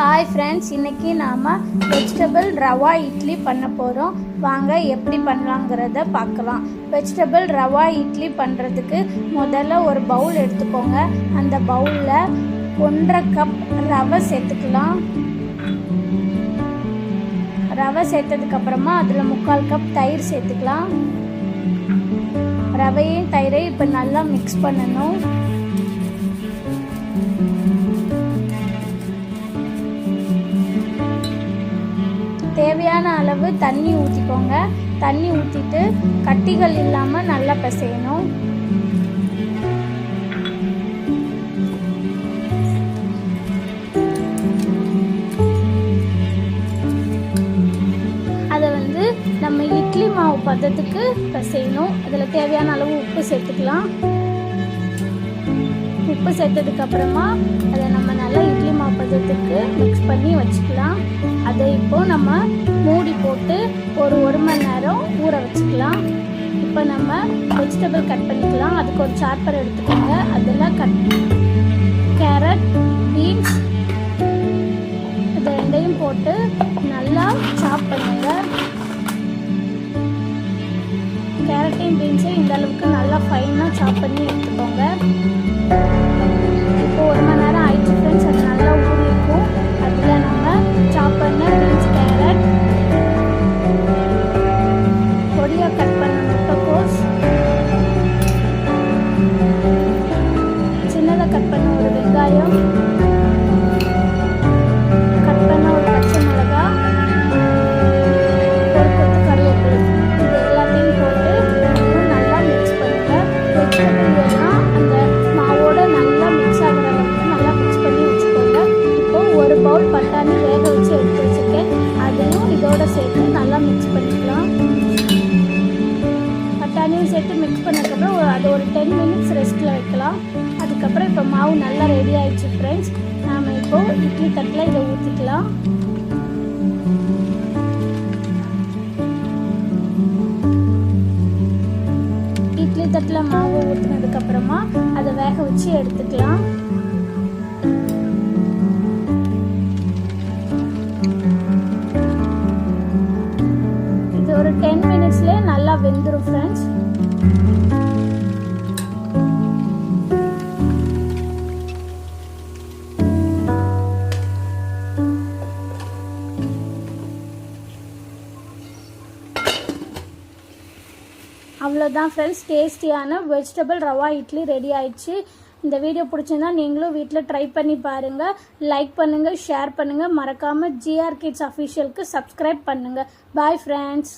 Hi friends, இன்றைக்கி நாம் vegetable rava idli பண்ண போகிறோம். வாங்க எப்படி பண்ணலாங்கிறத பார்க்கலாம். வெஜிடபிள் ரவா இட்லி பண்ணுறதுக்கு முதல்ல ஒரு பவுல் எடுத்துக்கோங்க. அந்த பவுலில் 1.5 கப் ரவை சேர்த்துக்கலாம். ரவை சேர்த்ததுக்கப்புறமா அதில் 3/4 கப் தயிர் சேர்த்துக்கலாம். ரவையும் தயிரையும் இப்போ நல்லா மிக்ஸ் பண்ணணும். தேவையான அளவு தண்ணி ஊற்றிக்கோங்க. தண்ணி ஊற்றிட்டு கட்டிகள் இல்லாமல் நல்லா பிசையணும். அதை நம்ம இட்லி மாவு பதத்துக்கு பிசையணும். அதில் தேவையான அளவு உப்பு சேர்த்துக்கலாம். உப்பு சேர்த்ததுக்கப்புறமா அதை நம்ம நல்லா இட்லி மாவு பதத்துக்கு மிக்ஸ் பண்ணி வச்சுக்கலாம். அதை இப்போது நம்ம மூடி போட்டு ஒரு மணி நேரம் ஊற வச்சுக்கலாம். இப்போ நம்ம வெஜிடபிள் கட் பண்ணிக்கலாம். அதுக்கு ஒரு சாப்பர் எடுத்துக்கோங்க. அதில் கேரட், பீன்ஸ் இது ரெண்டையும் போட்டு நல்லா சாப் பண்ணுங்க. கேரட்டையும் பீன்ஸையும் இந்த அளவுக்கு நல்லா ஃபைனாக சாப் பண்ணி எடுத்துக்கோங்க. இப்போ 1 மணி நேரம் ஆயிடுச்சு ஃப்ரெண்ட்ஸ். அது நல்லா ஊறி இருக்கும். அதில் நம்ம சாப் பண்ண பீன்ஸ், கேரட், பொடியாக கட் பண்ண முட்டைக்கோஸ், சின்னதாக கட் பண்ண ஒரு வெங்காயம், கட் பண்ண ஒரு பச்சை மிளகா, ஒரு கொத்து கருவேப்பிலை, இது எல்லாத்தையும் போட்டு நல்லா மிக்ஸ் பண்ணுங்க. வெஜிடபிள் எல்லாம் அந்த மாவோட நல்லா மிக்ஸ் ஆகிற அளவுக்கு நல்லா மிக்ஸ் பண்ணி வச்சுக்கோங்க. இப்போ ஒரு பவுல் பட்டாணி வேக வச்சு எடுத்து வச்சுருக்கேன். அதையும் இதோட சேர்த்து நல்லா மிக்ஸ் பண்ணிக்கலாம். பட்டாணியும் சேர்த்து மிக்ஸ் பண்ணதுக்கப்புறம் அது ஒரு 10 மினிட்ஸ் ரெஸ்ட்டில் வைக்கலாம். அதுக்கப்புறம் இப்போ மாவு நல்லா ரெடி ஆயிடுச்சு ஃப்ரெண்ட்ஸ். நாம் இப்போது இட்லி தட்டில் இதை ஊற்றிக்கலாம். இட்லி தட்டில் மாவு ஊற்றினதுக்கப்புறமா அதை வேக வச்சு எடுத்துக்கலாம். இது ஒரு 10 மினிட்ஸ்லேயே நல்லா வெந்துடும் ஃப்ரெண்ட்ஸ். அவ்வளோதான் ஃப்ரெண்ட்ஸ், டேஸ்டியான வெஜிடபிள் ரவா இட்லி ரெடி ஆயிடுச்சு. இந்த வீடியோ பிடிச்சிருந்தா நீங்களும் வீட்டில் ட்ரை பண்ணி பாருங்கள். லைக் பண்ணுங்கள், ஷேர் பண்ணுங்கள். மறக்காமல் GR Kids Officialக்கு சப்ஸ்கிரைப் பண்ணுங்கள். Bye friends.